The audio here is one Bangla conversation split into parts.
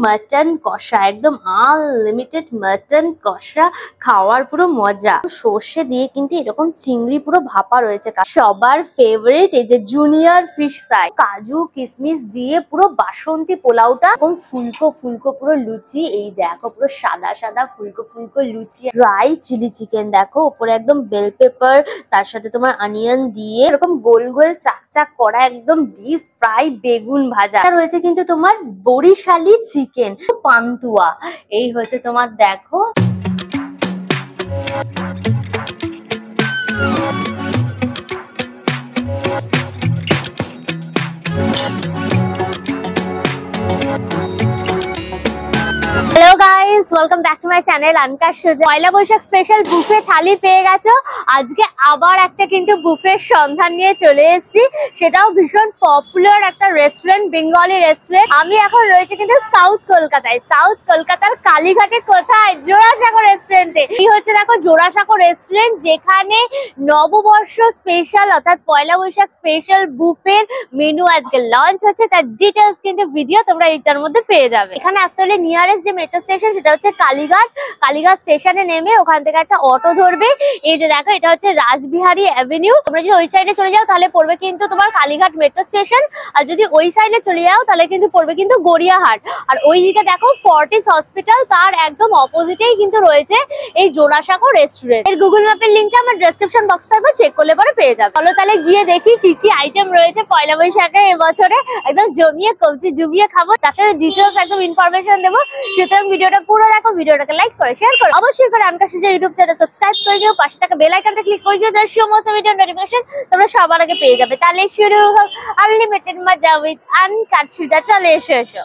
মাটন কষা, একদম আনলিমিটেড মাটন কষা খাওয়ার পুরো মজা। সর্ষে দিয়ে কিন্তু এরকম চিংড়ি পুরো ভাপা রয়েছে। সবার ফেভারিট এই যে জুনিয়র ফিশ ফ্রাই, কাজু কিশমিশ দিয়ে পুরো বাসন্তী পোলাওটা এরকম ফুলকো ফুলকো পুরো লুচি। এই দেখো পুরো সাদা সাদা ফুলকো ফুলকো লুচি। ড্রাই চিলি চিকেন দেখো, উপরে একদম বেল পেপার, তার সাথে তোমার অনিয়ন দিয়ে এরকম গোল গোল চাক চাক করা একদম ডিপ ফ্রাই বেগুন ভাজা রয়েছে। কিন্তু তোমার বরিশালি চিকেন পান্তুয়া, এই হচ্ছে তোমার দেখো। Hello guys, welcome back to my channel আনকার সুজা। পয়লা বৈশাখ স্পেশাল বুফে থালি পেয়ে গেছো। আজকে আবার একটা কিন্তু বুফের সন্ধান নিয়ে চলে এসেছি, সেটাও ভীষণ পপুলার একটা রেস্টুরেন্ট, বেঙ্গলি রেস্টুরেন্ট। আমি এখন রয়েছে কিন্তু সাউথ কলকাতায়, সাউথ কলকাতার কালীঘাটে। কোথায়? জোড়াসাঁকো রেস্টুরেন্টে। এই হচ্ছে দেখো জোড়াসাঁকো রেস্টুরেন্ট, যেখানে নববর্ষ স্পেশাল অর্থাৎ পয়লা বৈশাখ স্পেশাল বুফের মেনু আজকে লঞ্চ হচ্ছে। তার ডিটেলস কিন্তু ভিডিও তোমরা এটার মধ্যে পেয়ে যাবে। এখানে আসতে হলে নিয়ারেস্ট যে মেট্রো স্টেশন সেটা হচ্ছে কালীঘাট। কালীঘাট স্টেশনে নেমে ওখান থেকে একটা অটো ধরবে। এই যে দেখো এটা হচ্ছে রাসবিহারী অ্যাভিনিউ। তোমরা যদি ওই সাইডে চলে যাও তাহলে পড়বে কিন্তু তোমার কালীঘাট মেট্রো স্টেশন, আর যদি ওই সাইডে চলে যাও তাহলে কিন্তু পড়বে কিন্তু গড়িয়াহাট। আর ওই দিকে দেখো ফর্টিস হসপিটাল, তার একদম অপোজিটেই কিন্তু রয়েছে এই জোড়াসাঁকো রেস্টুরেন্ট। এর গুগল ম্যাপের লিঙ্কটা আমার ডেসক্রিপশন বক্স থাকবে, চেক করলে পরে পেয়ে যাবে। চলো তাহলে গিয়ে দেখি কি কি আইটেম রয়েছে পয়লা বৈশাখে এবছরে। একদম জমিয়ে কবজি ডুবিয়ে খাবো, তার সাথে ডিটেলস একদম ইনফরমেশন দেবো। সুতরাং ভিডিওটা পুরো দেখো, ভিডিওটাকে লাইক করে শেয়ার করো, অবশ্যই করে আনকার সুজা ইউটিউব চ্যানেল সাবস্ক্রাইব করে দিও, পাশে থাকা বেল আইকনটা ক্লিক করে দিও, যার সমস্ত ভিডিও নোটিফিকেশন তোমরা সবার আগে পেয়ে যাবে। তাহলে শুরু হোক আনলিমিটেড মজা উইথ আনকার সুজা। চলে এসো।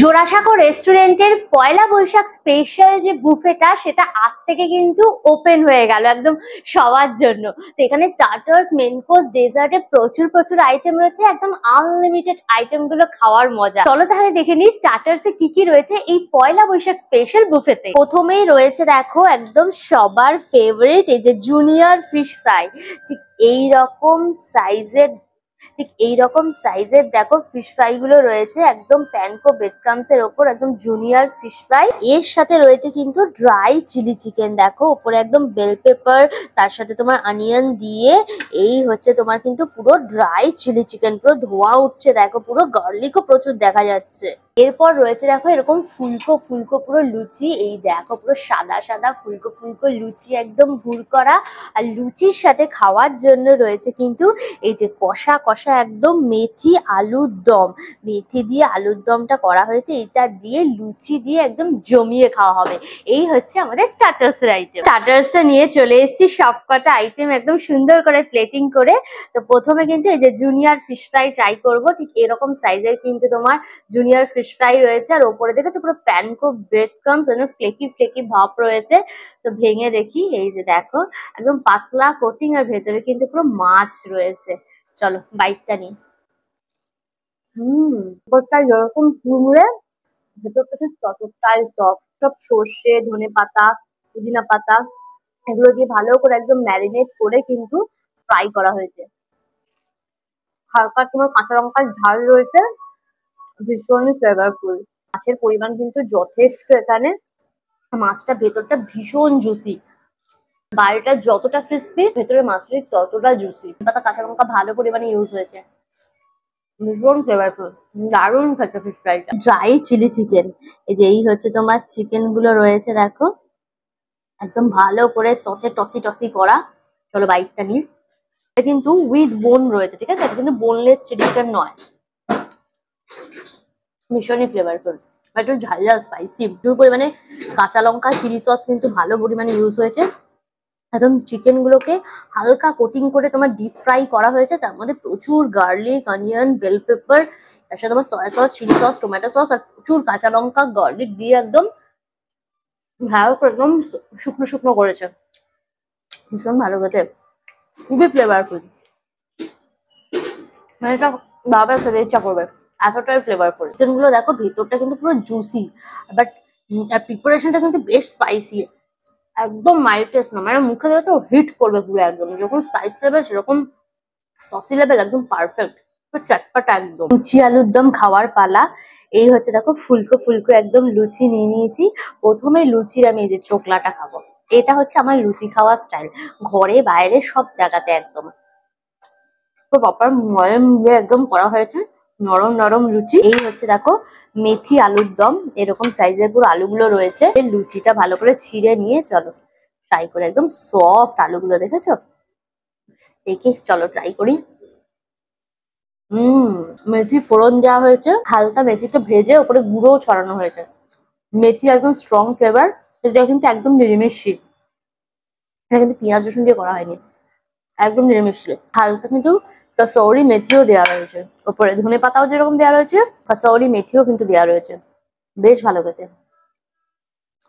জোড়াসাঁকো রেস্টুরেন্টের পয়লা বৈশাখ স্পেশাল যে বুফেটা সেটা আজ থেকে কিন্তু ওপেন হয়ে গেল একদম সবার জন্য। তো এখানে স্টার্টার্স, মেন কোর্স, ডেজার্টে প্রচুর আইটেম রয়েছে, একদম আনলিমিটেড আইটেম গুলো খাওয়ার মজা। চলো তাহলে দেখে নিই স্টার্টার্সে কি কি রয়েছে এই পয়লা বৈশাখ স্পেশাল বুফেতে। প্রথমেই রয়েছে দেখো একদম সবার ফেভারিট এই যে জুনিয়র ফিশ ফ্রাই। ঠিক এইরকম সাইজের দেখো ফিশ ফ্রাই গুলো রয়েছে, একদম প্যানকো ব্রেড ক্রামস এর ওপর একদম জুনিয়র ফিশ ফ্রাই। এর সাথে রয়েছে কিন্তু ড্রাই চিলি চিকেন দেখো, উপরে একদম বেল পেপার, তার সাথে তোমার অনিয়ন দিয়ে এই হচ্ছে তোমার কিন্তু পুরো ড্রাই চিলি চিকেন। পুরো ধোয়া উঠছে দেখো, পুরো গার্লিকও প্রচুর দেখা যাচ্ছে। এরপর রয়েছে দেখো এরকম ফুলকো ফুলকো পুরো লুচি। এই দেখো পুরো সাদা সাদা ফুলকো ফুলকো লুচি, একদম ভুর করা। আর লুচির সাথে খাওয়ার জন্য রয়েছে কিন্তু এই যে কষা কষা একদম মেথি আলুর দম। মেথি দিয়ে আলুর দমটা করা হয়েছে, এটা দিয়ে লুচি দিয়ে একদম জমিয়ে খাওয়া হবে। এই হচ্ছে আমাদের স্টার্টার্স এর আইটেম। স্টার্টার্সটা নিয়ে চলে এসেছি, সবকটা আইটেম একদম সুন্দর করে প্লেটিং করে। তো প্রথমে কিন্তু এই যে জুনিয়র ফিশ ফ্রাই ট্রাই করবো। ঠিক এরকম সাইজের কিন্তু তোমার জুনিয়র ফিশ ফ্রাই রয়েছে, আর ওপরে দেখেছো পুরো panko bread crumbs, flaky flaky ভাব রয়েছে। তো ভেঙে দেখি, এই যে দেখো একদম পাতলা কোটিং, আর ভেতরে কিন্তু পুরো মাছ রয়েছে। চলো বাইটটা নিই। উপরটা যেরকম চুমড়ে, ভেতরটা ঠিক ততটাই সফট। সব সর্ষে, ধনে পাতা, পুদিনা পাতা এগুলো দিয়ে ভালো করে একদম ম্যারিনেট করে কিন্তু ফ্রাই করা হয়েছে। হালকা তোমার কাঁচা লঙ্কার ঝাল রয়েছে, ভীষণই ফ্লেভারফুল। মাছের পরিমাণ কিন্তু যথেষ্ট এখানে। মাছটা ভেতরটা ভীষণ জুসি, বাইরেটা যতটা ক্রিস্পি ভেতরে মাছটা ঠিক ততটা জুসি। পাতা কাঁচা লঙ্কা ভালো পরিমাণে ইউজ হয়েছে, ভীষণ ফ্লেভারফুল, দারুণ খেতে ফিশ ফ্রাইটা। ড্রাই চিলি চিকেন, এই যে এই হচ্ছে তোমার চিকেন গুলো রয়েছে দেখো, একদম ভালো করে সসে টসি টসি করা। চলো বাইটটা নিয়ে। এটা কিন্তু উইথ বোন রয়েছে, ঠিক আছে, এটা কিন্তু বোনলেস চিলি চিকেন নয়। ভীষণই ফ্লেভারফুল, একটু ঝাল ঝাল স্পাইসি, প্রচুর পরিমাণে কাঁচা লঙ্কা চিলি সস কিন্তু ভালো পরিমাণে ইউজ হয়েছে। একদম চিকেন গুলোকে হালকা কোটিং করে তোমার ডিপ ফ্রাই করা হয়েছে, তার মধ্যে প্রচুর গার্লিক, অনিয়ন, বেল পেপার, তার সাথে তোমার soya sauce, chilli sauce, tomato sauce আর প্রচুর কাঁচা লঙ্কা গার্লিক দিয়ে একদম ভালো করে একদম শুকনো শুকনো করেছে। ভীষণ ভালো খেতে, খুবই ফ্লেভারফুল, মানে এটা বারবার খেতে ইচ্ছা করবে, এতটাই ফ্লেভারফুল। চিকেন গুলো দেখো ভেতরটা কিন্তু পুরো জুসি, বাট প্রিপারেশনটা কিন্তু বেশ স্পাইসি, একদম মাইল্ড টেস্ট না, মানে মুখে দেবে তো হিট করবে পুরো একদম, যেরকম স্পাইস লেভেল সেরকম সসি লেভেল একদম পারফেক্ট, চটপটা একদম। লুচি আলুর দম খাওয়ার পালা। এই হচ্ছে দেখো ফুলকো ফুলকো একদম লুচি নিয়ে নিয়েছি। প্রথমে লুচির আমি এই যে চোকলাটা খাবো, এটা হচ্ছে আমার লুচি খাওয়ার স্টাইল, ঘরে বাইরে সব জায়গাতে একদম পুরো প্রপার ময়াম দিয়ে একদম করা হয়েছে, নরম নরম লুচি। এই হচ্ছে দেখো মেথি আলুর দম, এরকম সাইজের পুরো আলুগুলো রয়েছে। লুচিটা ভালো করে ছিঁড়ে নিয়ে চলো ট্রাই করে, একদম সফট আলুগুলো দেখেছো, দেখে চলো ট্রাই করি। মেথি ফোড়ন দেওয়া হয়েছে, হালকা মেথিকে ভেজে ওপরে গুঁড়োও ছড়ানো হয়েছে। মেথি একদম স্ট্রং ফ্লেভার, এটা কিন্তু একদম নিরামিষি, এটা কিন্তু পেঁয়াজ রসুন দিয়ে করা হয়নি, একদম নিরামিষি। হালকা কিন্তু কসৌরি মেথিও দেওয়া রয়েছে ওপরে, ধনে পাতাও যেরকম দেওয়া রয়েছে কসৌরি মেথিও কিন্তু দেওয়া রয়েছে, বেশ ভালো খেতে।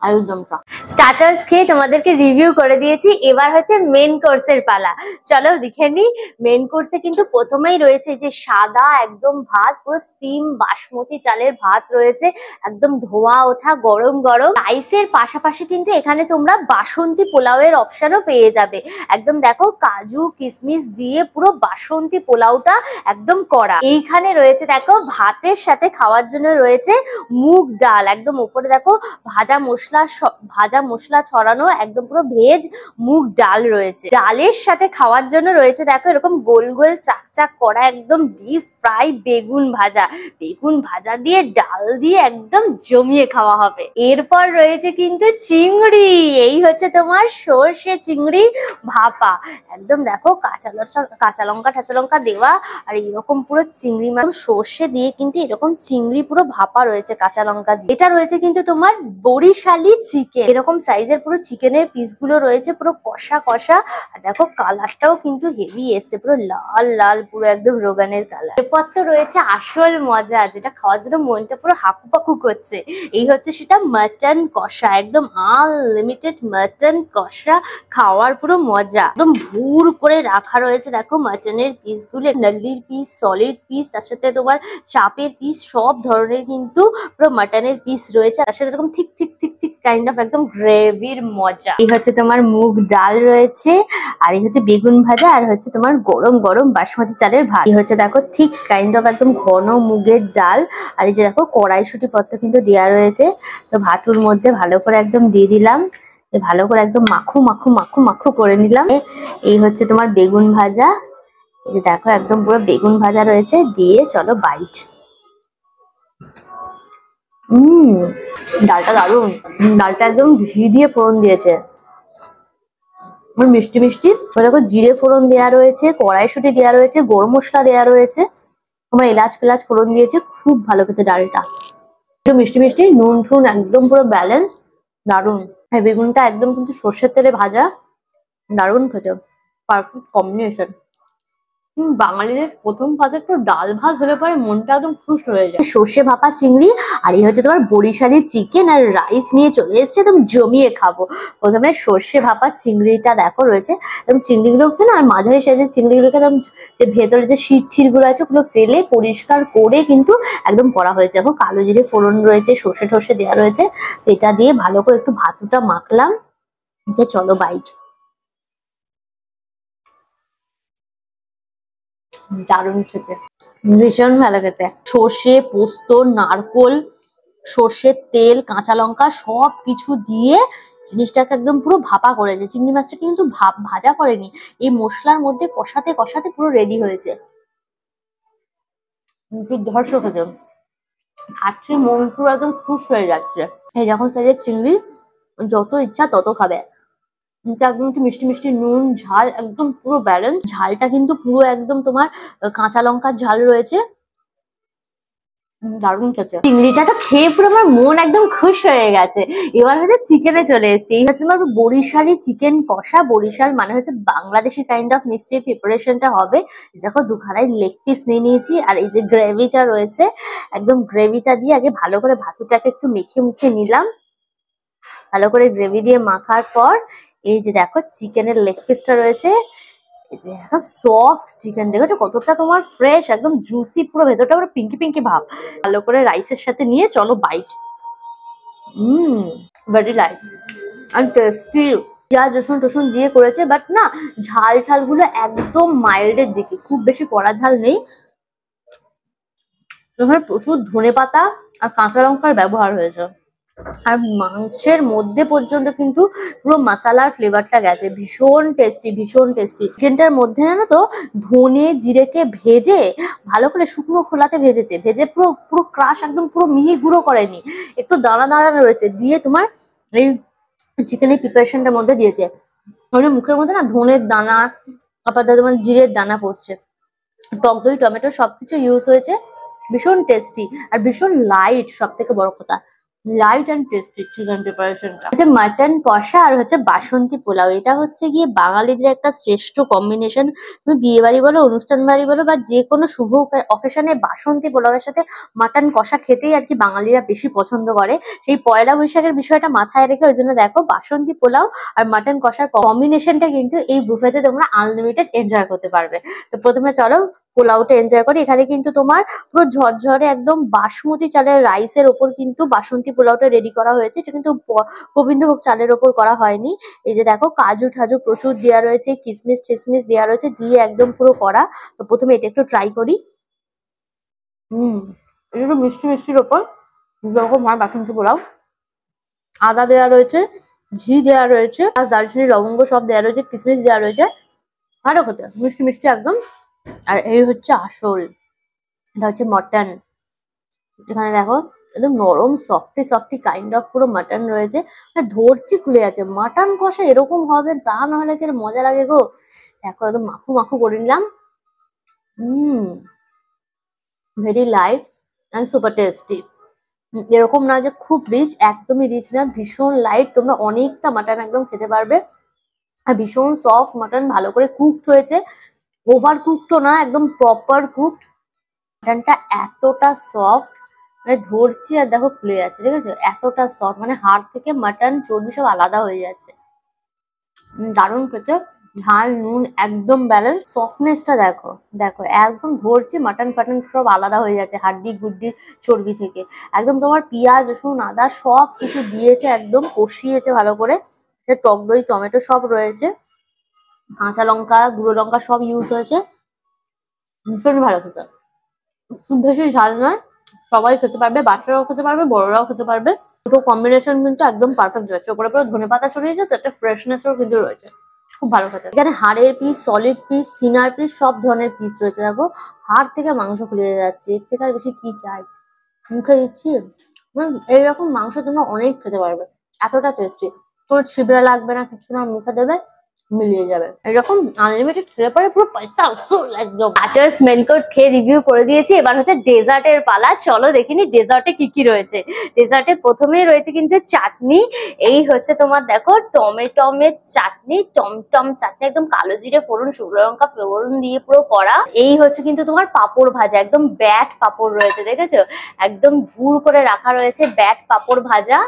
আলুর দমটা স্টার্টার্স খেয়ে তোমাদেরকে রিভিউ করে দিয়েছি, এবার হচ্ছে মেন কোর্সের পালা। চলো দেখে নি। মেন কোর্সে কিন্তু প্রথমেই রয়েছে যে সাদা একদম ভাত, পুরো স্টিম বাসমতি চালের ভাত রয়েছে, একদম ধোয়া ওঠা গরম গরম। রাইসের পাশাপাশি কিন্তু এখানে তোমরা বাসন্তী পোলাওয়ের অপশনও পেয়ে যাবে, একদম দেখো কাজু কিশমিশ দিয়ে পুরো বাসন্তী পোলাওটা একদম করা। এইখানে রয়েছে দেখো ভাতের সাথে খাওয়ার জন্য রয়েছে মুগ ডাল, একদম উপরে দেখো ভাজা মশলা ছড়ানো একদম পুরো ভেজ মুগ ডাল রয়েছে। ডালের সাথে খাওয়ার জন্য রয়েছে দেখো এরকম গোল গোল চাক করা একদম ডিপ ফ্রাই বেগুন ভাজা, বেগুন ভাজা দিয়ে ডাল দিয়ে একদম জমিয়ে খাওয়া হবে। এরপর রয়েছে কিন্তু চিংড়ি, এই হচ্ছে তোমার সর্ষে চিংড়ি ভাপা, একদম দেখো কাঁচা লঙ্কা টাচা লঙ্কা দেওয়া, আর এরকম পুরো চিংড়ি মাছ সর্ষে দিয়ে কিন্তু এরকম চিংড়ি পুরো ভাপা রয়েছে কাঁচা লঙ্কা দিয়ে। এটা রয়েছে কিন্তু তোমার বরিশালি চিকেন, এরকম সাইজের পুরো চিকেনের পিস গুলো রয়েছে পুরো কষা কষা, আর দেখো কালারটাও কিন্তু হেভি এসছে, পুরো লাল লাল পুরো একদম রোগানের কালার। এরপর তো রয়েছে আসল মজা, যেটা খাওয়ার জন্য মনটা পুরো হাকুপাকু করছে, এই হচ্ছে সেটা মাটন কষা, একদম আনলিমিটেড মাটন কষা, খাওয়ার পুরো মজা, একদম ভুর করে রাখা রয়েছে দেখো মাটনের পিস গুলো, নাল্লির পিস, সলিড পিস, তার সাথে তোমার চাপের পিস, সব ধরনের কিন্তু পুরো মাটনের পিস রয়েছে, তার সাথে এরকম ঠিক ঠিক ঠিক ঠিক কাইন্ড অফ একদম গ্রেভির মজা। এই হচ্ছে তোমার মুগ ডাল রয়েছে, আর এই হচ্ছে বেগুন ভাজা, আর হচ্ছে তোমার গরম গরম বাসমতি চালের ভাত। এই হচ্ছে দেখো ঠিক কাইন্ড অফ একদম ঘন মুগের ডাল, আর এই যে দেখো কড়াইশুঁটি পত্র কিন্তু দেওয়া রয়েছে। তো ভাতুর মধ্যে ভালো করে একদম দিয়ে দিলাম, ভালো করে একদম মাখু মাখু মাখু মাখু করে নিলাম। এই হচ্ছে তোমার বেগুন ভাজা, এই যে দেখো একদম পুরো বেগুন ভাজা রয়েছে, দিয়ে চলো বাইট। ডালটা দারুন, ডালটা একদম ঘি দিয়ে ফোড়ন দিয়েছে, মিষ্টি মিষ্টি। দেখো জিরে ফোড়ন দেওয়া রয়েছে, কড়াইশুঁটি দেওয়া রয়েছে, গরম মশলা দেওয়া রয়েছে, তোমার এলাচ ফেলাচ ফোড়ন দিয়েছে, খুব ভালো খেতে ডালটা, একটু মিষ্টি মিষ্টি, নুন ঠুন একদম পুরো ব্যালেন্স, দারুন। হ্যাঁ বেগুনটা একদম কিন্তু সর্ষের তেলে ভাজা, দারুন খেতে, পারফেক্ট কম্বিনেশন। বাঙালিদের প্রথম পাতে একটু ডাল ভাত হলে পরে মনটা একদম খুশ হয়ে যায়। সর্ষে ভাপা চিংড়ি, আর এই হচ্ছে তোমার বরিশালি চিকেন আর রাইস নিয়ে চলে এসেছে, একদম জমিয়ে খাবো। প্রথমে সর্ষে ভাপা চিংড়িটা দেখো রয়েছে, এবং চিংড়িগুলোকে না, আর মাঝারি সাইজের চিংড়িগুলোকে একদম যে ভেতরে যে শিট গুলো আছে ওগুলো ফেলে পরিষ্কার করে কিন্তু একদম করা হয়েছে। দেখো কালো জিরে ফোড়ন রয়েছে, সর্ষে টর্ষে দেওয়া রয়েছে, এটা দিয়ে ভালো করে একটু ভাতুটা মাখলাম, চলো বাইট। দারুণ খেতে, ভীষণ ভালো খেতে, সর্ষে পোস্ত নারকোল সর্ষের তেল কাঁচা লঙ্কা সব কিছু দিয়ে জিনিসটাকে একদম পুরো ভাপা করেছে। চিংড়ি মাছটা কিন্তু ভাজা করেনি, এই মশলার মধ্যে কষাতে কষাতে পুরো রেডি হয়েছে। দুর্ধর্ষ খেতে, খাচ্ছি মন পুরো একদম খুশ হয়ে যাচ্ছে। এই যখন সাইজের চিংড়ি, যত ইচ্ছা তত খাবে, একদম একটু মিষ্টি মিষ্টি, নুন ঝাল একদম পুরো ব্যালেন্স, ঝালটা কিন্তু পুরো একদম তোমার কাঁচা লঙ্কার ঝাল রয়েছে, দারুণ খেতে। চিংড়িটা তো খেয়ে পুরো আমার মন একদম খুশ হয়ে গেছে। এবার হচ্ছে চিকেনে চলে এসেছি। এই হচ্ছে আমার বরিশালি চিকেন কষা। বরিশাল মানে হচ্ছে বাংলাদেশি কাইন্ড অফ নিশ্চয়ই প্রিপারেশনটা হবে। দেখো দুখানায় লেগ পিস নিয়ে নিয়েছি, আর এই যে গ্রেভিটা রয়েছে, একদম গ্রেভিটা দিয়ে আগে ভালো করে ভাতুটাকে একটু মেখে মুখে নিলাম। ভালো করে গ্রেভি দিয়ে মাখার পর এই যে দেখো চিকেনের লেগ পিসটা রয়েছে, এই যে একটা সফট চিকেন, দেখেছো কতটা তোমার ফ্রেশ, একদম জুসি, পুরো ভেতরটা পুরো পিঙ্কি পিঙ্কি ভাব। ভালো করে রাইসের সাথে নিয়ে চলো বাইট। ভেরি লাইট আর টেস্টি। পেঁয়াজ রসুন টসুন দিয়ে করেছে, বাট না ঝাল ঝাল গুলো একদম মাইল্ডের দিকে, খুব বেশি কড়া ঝাল নেই। এখানে প্রচুর ধনেপাতা আর কাঁচা লঙ্কার ব্যবহার হয়েছে, আর মাংসের মধ্যে পর্যন্ত কিন্তু পুরো মশলার ফ্লেভারটা গেছে। ভীষণ টেস্টি, ভীষণ টেস্টি। চিকেনটার মধ্যে না তো ধনে জিরেকে ভেজে ভালো করে শুকনো খোলাতে ভেজেছে, ভেজে পুরো পুরো ক্রাশ, একদম পুরো মিহি গুঁড়ো করেনি, একটু দানা দানা রয়েছে, দিয়ে তোমার এই চিকেনের প্রিপারেশনটার মধ্যে দিয়েছে। মুখের মধ্যে না ধনের দানা, আপাতত তোমার জিরের দানা পড়ছে, টক দই টমেটো সবকিছু ইউজ হয়েছে। ভীষণ টেস্টি আর ভীষণ লাইট, সব থেকে বড় কথা লাইট অ্যান্ড টেস্টি চিকেন প্রিপারেশনটা। হচ্ছে মাটন কষা আর হচ্ছে বাসন্তী পোলাও, এটা হচ্ছে গিয়ে বাঙালিদের একটা শ্রেষ্ঠ কম্বিনেশন। তুমি বিয়ে বাড়ি বলো, অনুষ্ঠান বাড়ি বলো, বা যে কোনো শুভ অকেশনে বাসন্তী পোলাওয়ের সাথে মাটন কষা খেতেই আর কি বাঙালিরা বেশি পছন্দ করে। সেই পয়লা বৈশাখের বিষয়টা মাথায় রেখে ওই জন্য দেখো বাসন্তী পোলাও আর মাটন কষার কম্বিনেশনটা কিন্তু এই বুফেতে তোমরা আনলিমিটেড এনজয় করতে পারবে। তো প্রথমে চলো পোলাওটা এনজয় করি। এখানে কিন্তু তোমার পুরো ঝরঝরে একদম বাসমতি চালের রাইসের ওপর কিন্তু বাসন্তী পোলাওটা রেডি করা হয়েছে। এটা কিন্তু গোবিন্দভোগ চালের ওপর করা হয়নি। এই যে দেখো কাজু ঠাজু প্রচুর দেওয়া রয়েছে, কিসমিস টিসমিস দেওয়া রয়েছে, দিয়ে একদম পুরো করা। তো প্রথমে এটা একটু ট্রাই করি। এটা একটু মিষ্টি মিষ্টির ওপর দেখো মার বাসন্তী পোলাও, আদা দেওয়া রয়েছে, ঘি দেওয়া রয়েছে, দারচিনি লবঙ্গ সব দেওয়া রয়েছে, কিসমিস দেওয়া রয়েছে, ভালো খেতে, মিষ্টি মিষ্টি একদম। আর এই হচ্ছে আসল, এটা হচ্ছে মটন। এখানে দেখো একদম নরম সফটি সফটি কাইন্ড অফ পুরো মাটন রয়েছে, মানে ধরছি খুলে যাচ্ছে। মাটন কষা এরকম হবে তা না হলে কি মজা লাগে গো। দেখো একদম মাখু মাখু করে নিলাম। Very light and super tasty. এরকম না যে খুব রিচ, একদমই রিচ না, ভীষণ লাইট, তোমরা অনেকটা মাটন একদম খেতে পারবে। আর ভীষণ সফট মাটন, ভালো করে কুকড হয়েছে, ওভার কুকড না, একদম প্রপার কুকড। মাটনটা এতটা সফট, মানে ধরছি আর দেখো খুলে যাচ্ছে, দেখেছো এতটা সফট, মানে হাড় থেকে মাটন চর্বি সব আলাদা হয়ে যাচ্ছে। দারুণ খেতে, ঝাল নুন একদম ব্যালেন্স, সফটনেসটা দেখো, দেখো একদম ধরছি মাটন ফাটন সব আলাদা হয়ে যাচ্ছে হাড্ডি গুড্ডি চর্বি থেকে। একদম তোমার পেঁয়াজ রসুন আদা সব কিছু দিয়েছে, একদম কষিয়েছে ভালো করে, টক দই টমেটো সব রয়েছে, কাঁচা লঙ্কা গুঁড়ো লঙ্কা সব ইউজ হয়েছে। ভীষণ ভালো খেতে, খুব বেশি ঝাল নয়, সবাই খেতে পারবে, বাচ্চারাও খেতে পারবে, বড়রাও খেতে পারবে। দুটো কম্বিনেশন কিন্তু একদম পারফেক্ট হয়েছে। ওপরে পুরো ধনেপাতা ছড়িয়েছে, তো একটা ফ্রেশনেসও কিন্তু রয়েছে, খুব ভালো খেতে। এখানে হাড়ের পিস, সলিড পিস, সিনার পিস সব ধরনের পিস রয়েছে। দেখো হাড় থেকে মাংস খুলে যাচ্ছে, এর থেকে আর বেশি কি চাই। মুখে দিচ্ছি, এইরকম মাংস তোমরা অনেক খেতে পারবে, এতটা টেস্টি, কোনো ছিবড়া লাগবে না, কিছু না, মুখে দেবে মিলিয়ে যাবে। এরকম আনলিমিটেড খেলে পরে পুরো পয়সা উসুল একদম। স্টার্টার্স মেইন কোর্স খেয়ে রিভিউ করে দিয়েছি, এবার হচ্ছে ডেজার্টের পালা। চলো দেখিনি ডেজার্টে কি কি রয়েছে। ডেজার্টে প্রথমেই রয়েছে কিন্তু চাটনি। এই হচ্ছে তোমার দেখো টমেটোমের চাটনি, টমটম চাটনি, একদম কালো জিরে ফোড়ন শুকনো লঙ্কা ফোড়ন দিয়ে পুরো করা। এই হচ্ছে কিন্তু তোমার পাঁপড় ভাজা, একদম ব্যাট পাঁপড় রয়েছে, দেখেছো একদম ভুর করে রাখা রয়েছে ব্যাট পাঁপড় ভাজা।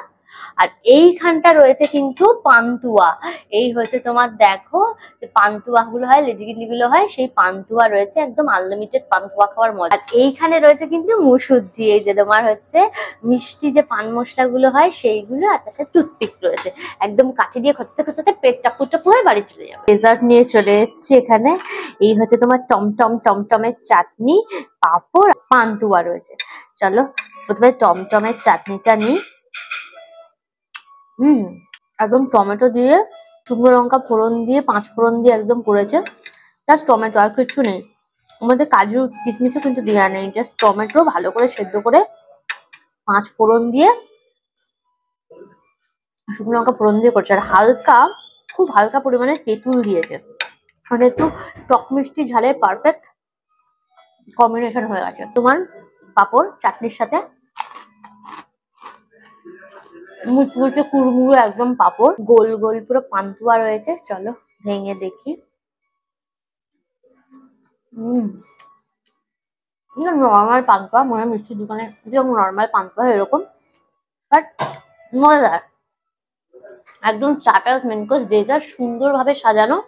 আর এইখানটা রয়েছে কিন্তু পান্তুয়া। এই হচ্ছে তোমার দেখো যে পান্তুয়া গুলো হয়, লেডিগিন্ডি গুলো হয়, সেই পান্তুয়া রয়েছে, একদম আনলিমিটেড পান্তুয়া খাওয়ার মজা। আর এইখানে রয়েছে কিন্তু মুসুদ্ধি, এই যে তোমার হচ্ছে মিষ্টি যে পান মশলা গুলো হয় সেইগুলো, আর তার সাথে টুথপিক রয়েছে, একদম কাঠি দিয়ে খসাতে খসাতে পেট টাপু টাপু হয়ে বাড়ি চলে যাবে। ডেজার্ট নিয়ে চলে এসছি এখানে। এই হচ্ছে তোমার টমটমের চাটনি, পাঁপড়, পান্তুয়া রয়েছে। চলো প্রথমে টমটমের চাটনিটা নিই। একদম টমেটো দিয়ে শুকনো লঙ্কা ফোড়ন দিয়ে পাঁচ ফোড়ন দিয়ে একদম করেছে, জাস্ট টমেটো আর কিছু নেই, আমাদের কাজু কিশমিশও কিন্তু দেওয়া নেই, জাস্ট টমেটো ভালো করে সেদ্ধ করে পাঁচ ফোড়ন দিয়ে শুকনো লঙ্কা ফোড়ন দিয়ে করছে। আর হালকা, খুব হালকা পরিমাণে তেঁতুল দিয়েছে, মানে একটু টক মিষ্টি ঝালের পারফেক্ট কম্বিনেশন হয়ে গেছে। তোমার পাঁপড় চাটনির সাথে, মুচমুচে কুড়মুড়ো একদম পাঁপড়, গোল গোল পুরো পান্তুয়া রয়েছে। চলো ভেঙে দেখি। নর্মাল পান্তুয়া, মনে হয় মিষ্টির দোকানে যেরকম নর্মাল পান্তুয়া এরকম, বাট মজাদার। একদম স্টার্টার্স, মেন কোর্স, ডেজার্ট সুন্দরভাবে সাজানো।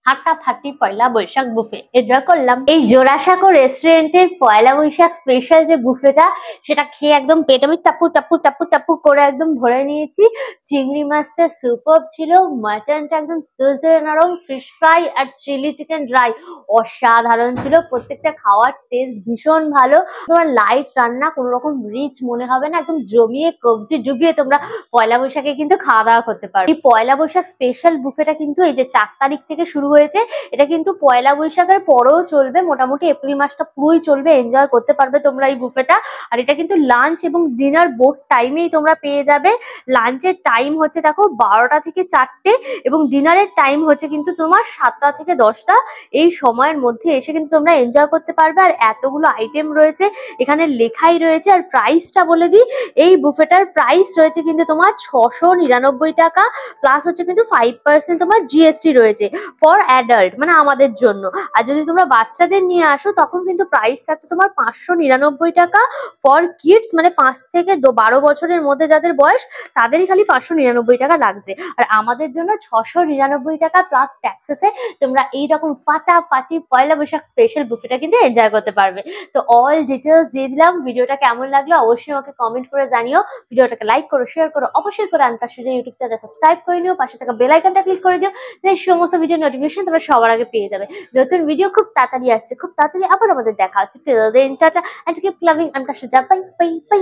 ফাটাফাটি পয়লা বৈশাখ বুফে এনজয় করলাম। এই জোড়াসাঁকো রেস্টুরেন্টের পয়লা বৈশাখ স্পেশাল যে বুফেটা, সেটা খেয়ে একদম পেট আমি টাপু টাপু টাপু টাপু করে একদম ভরে নিয়েছি। চিংড়ি মাছটা সুপার ছিল, মাটনটা একদম তুলতুলে নরম, ফিশ ফ্রাই আর চিলি চিকেন ড্রাই অসাধারণ ছিল। প্রত্যেকটা খাওয়ার টেস্ট ভীষণ ভালো। তোমার লাইট রান্না, কোনো রকম রিচ মনে হবে না, একদম জমিয়ে কবজি ডুবিয়ে তোমরা পয়লা বৈশাখে কিন্তু খাওয়া দাওয়া করতে পারো। এই পয়লা বৈশাখ স্পেশাল বুফেটা কিন্তু এই যে 4 তারিখ থেকে শুরু হয়েছে, এটা কিন্তু পয়লা বৈশাখের পরেও চলবে, মোটামুটি এপ্রিল মাসটা পুরোই চলবে। এনজয় করতে পারবে তোমরা এই বুফেটা। আর এটা কিন্তু লাঞ্চ এবং ডিনার বোথ টাইমেই তোমরা পেয়ে যাবে। লাঞ্চের টাইম হচ্ছে দেখো 12টা থেকে 4টে, এবং ডিনারের টাইম হচ্ছে কিন্তু তোমার 7টা থেকে 10টা। এই সময়ের মধ্যে এসে কিন্তু তোমরা এনজয় করতে পারবে। আর এতগুলো আইটেম রয়েছে, এখানে লেখাই রয়েছে। আর প্রাইসটা বলে দিই, এই বুফেটার প্রাইস রয়েছে কিন্তু তোমার 699 টাকা, প্লাস হচ্ছে কিন্তু 5% তোমার জিএসটি রয়েছে ফর অ্যাডাল্ট, মানে আমাদের জন্য। আর যদি তোমরা বাচ্চাদের নিয়ে আসো তখন কিন্তু প্রাইস থাকছে তোমার 599 টাকা ফর কিডস, মানে 5 থেকে 12 বছরের মধ্যে যাদের বয়স তাদেরই খালি 599 টাকা লাগছে। আর আমাদের জন্য 699 টাকা প্লাস ট্যাক্সেসে তোমরা এইরকম ফাটাফাটি পয়লা বৈশাখ স্পেশাল বুফেটা কিন্তু এনজয় করতে পারবে। তো অল ডিটেলস দিয়ে দিলাম। ভিডিওটা কেমন লাগলো অবশ্যই আমাকে কমেন্ট করে জানিও। ভিডিওটাকে লাইক করো, শেয়ার করো, অবশ্যই করে আনকার সুজা ইউটিউব চ্যানেল সাবস্ক্রাইব করে নিও, পাশে থাকা বেল আইকনটা ক্লিক করে দিও, এই সমস্ত ভিডিও নোটিফিকেশন তোমরা সবার আগে পেয়ে যাবে। নতুন ভিডিও খুব তাড়াতাড়ি আসছে, খুব তাড়াতাড়ি আবার আমাদের দেখা হচ্ছে। Till then tata and keep loving আনকার সুজা। Bye bye by.